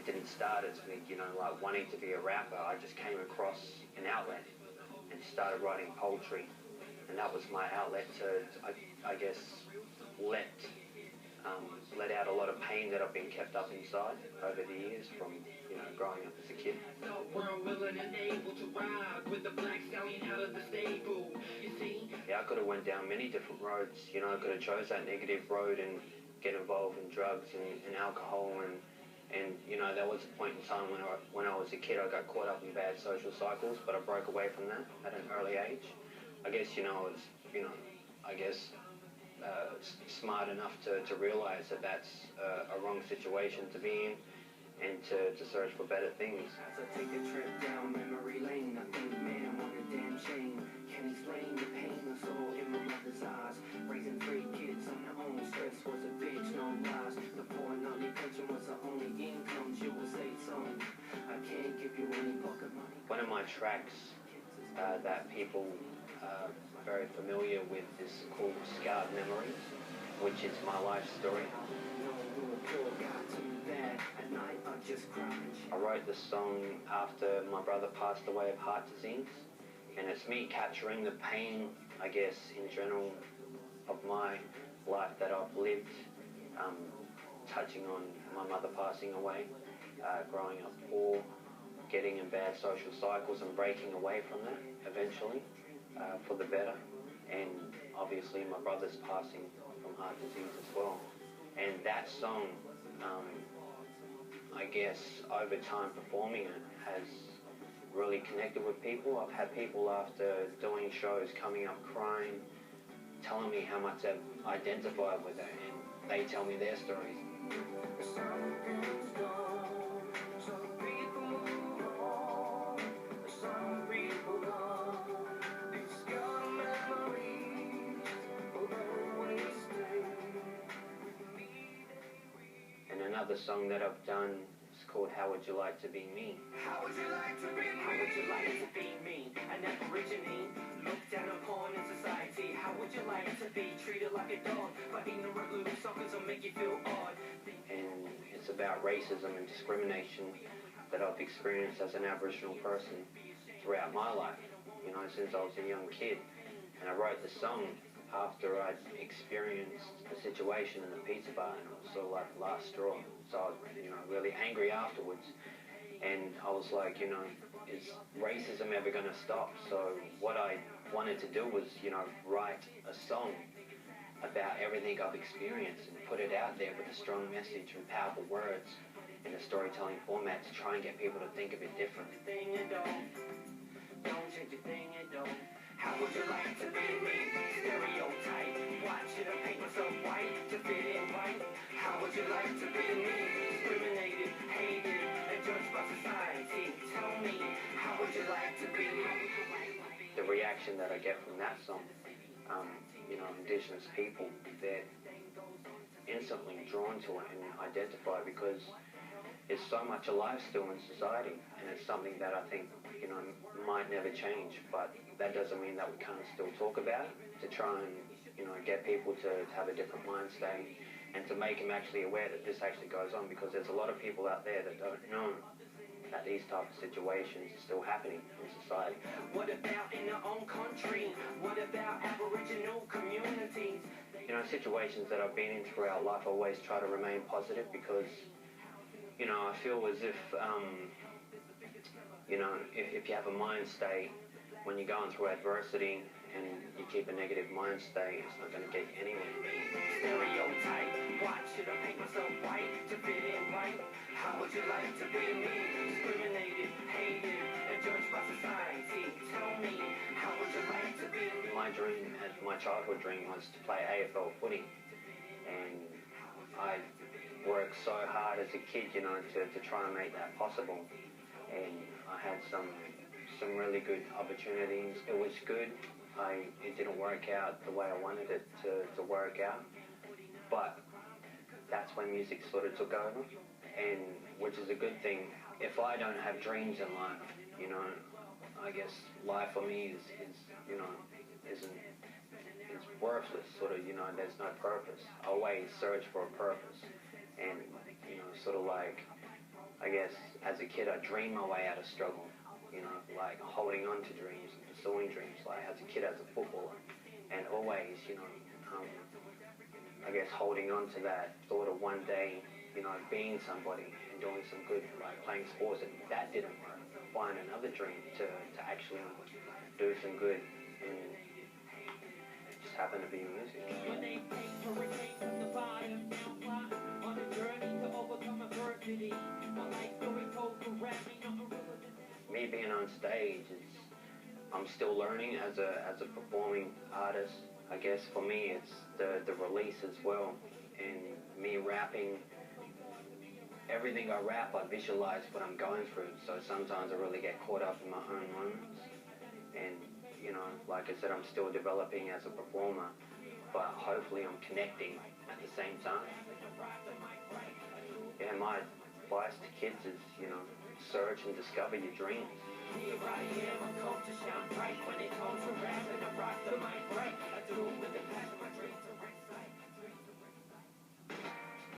didn't start as me, you know, like wanting to be a rapper. I just came across an outlet and started writing poetry, and that was my outlet to, I guess, let out a lot of pain that I've been kept up inside over the years from, you know, growing up as a kid. Yeah, I could have went down many different roads. You know, I could have chose that negative road and get involved in drugs and alcohol and you know, there was a point in time when I was a kid, I got caught up in bad social cycles, but I broke away from that at an early age. I guess, you know, I was, you know, I guess smart enough to realize that that's a wrong situation to be in and to search for better things. As I take a trip down memory lane, I think, man, what a damn shame. Can't explain the pain I saw in my mother's eyes. Raising 3 kids on their own, stress was a bitch, no lies. The poor nutty pension was the only income. She will say, son, I can't give you any pocket money. One of my tracks that people are very familiar with is called Scarred Memories, which is my life story. I wrote this song after my brother passed away of heart disease, and it's me capturing the pain, I guess, in general of my life that I've lived, touching on my mother passing away, growing up poor, getting in bad social cycles and breaking away from that eventually for the better, and obviously my brother's passing from heart disease as well. And that song, I guess, over time performing it has really connected with people. I've had people after doing shows coming up crying, telling me how much they've identified with it, and they tell me their stories. Another song that I've done is called How Would You Like to Be Me? How would you like to be me? How would you like to be me? An aborigine, looked down upon in society. How would you like to be treated like a dog? By ignorant little suckers will make you feel odd. And it's about racism and discrimination that I've experienced as an Aboriginal person throughout my life, you know, since I was a young kid. And I wrote the song after I'd experienced a situation in the pizza bar, and it was sort of like the last straw. So I was, you know, really angry afterwards. And I was like, you know, is racism ever going to stop? So what I wanted to do was, you know, write a song about everything I've experienced and put it out there with a strong message and powerful words in a storytelling format to try and get people to think a bit different. Don't change a thing and don't. How would you like to be me? Stereotype. Why should I paint myself white to fit in right? How would you like to be me? Discriminated, hated, and judged by society. Tell me, how would you like to be me? The reaction that I get from that song, you know, Indigenous people, they're instantly drawn to it and identify because it's so much alive still in society, and it's something that I think, you know, might never change, but that doesn't mean that we can't still talk about it, to try and, you know, get people to have a different mind state and to make them actually aware that this actually goes on, because there's a lot of people out there that don't know that these types of situations are still happening in society. What about in our own country? What about Aboriginal communities? You know, situations that I've been in throughout life, I always try to remain positive because, you know, I feel as if, you know, if you have a mind state, when you're going through adversity and you keep a negative mind state, it's not going to get you anywhere. Stereotype. Why should I paint myself white to fit in right? How would you like to be me? Discriminated, hated, and judged by society. Tell me, how would you like to be me? My dream, my childhood dream, was to play AFL footy, and I worked so hard as a kid, you know, to try and make that possible. And I had some really good opportunities. It was good. It didn't work out the way I wanted it to work out, but that's when music sort of took over, and which is a good thing. If I don't have dreams in life, you know, I guess life for me is you know, it's worthless, sort of, you know, there's no purpose. I always search for a purpose, and, you know, sort of like, I I guess, as a kid, I dreamed my way out of struggle, you know, like holding on to dreams and pursuing dreams, like as a kid, as a footballer, and always, you know, I guess holding on to that thought of one day, you know, being somebody and doing some good, like playing sports, and that didn't work. Find another dream to actually do some good, and it just happened to be music. When they take hurricane from the bottom, now plotting on a journey to overcome adversity. My life story told to rap, ain't nothing realer than that. Me being on stage is, I'm still learning as a performing artist. I guess for me it's the release as well, and me rapping. Everything I rap, I visualize what I'm going through. So sometimes I really get caught up in my own moments, and you know, like I said, I'm still developing as a performer, but hopefully I'm connecting at the same time. Yeah, my advice to kids is, you know, search and discover your dreams. Here I am, I'm called to shine bright when it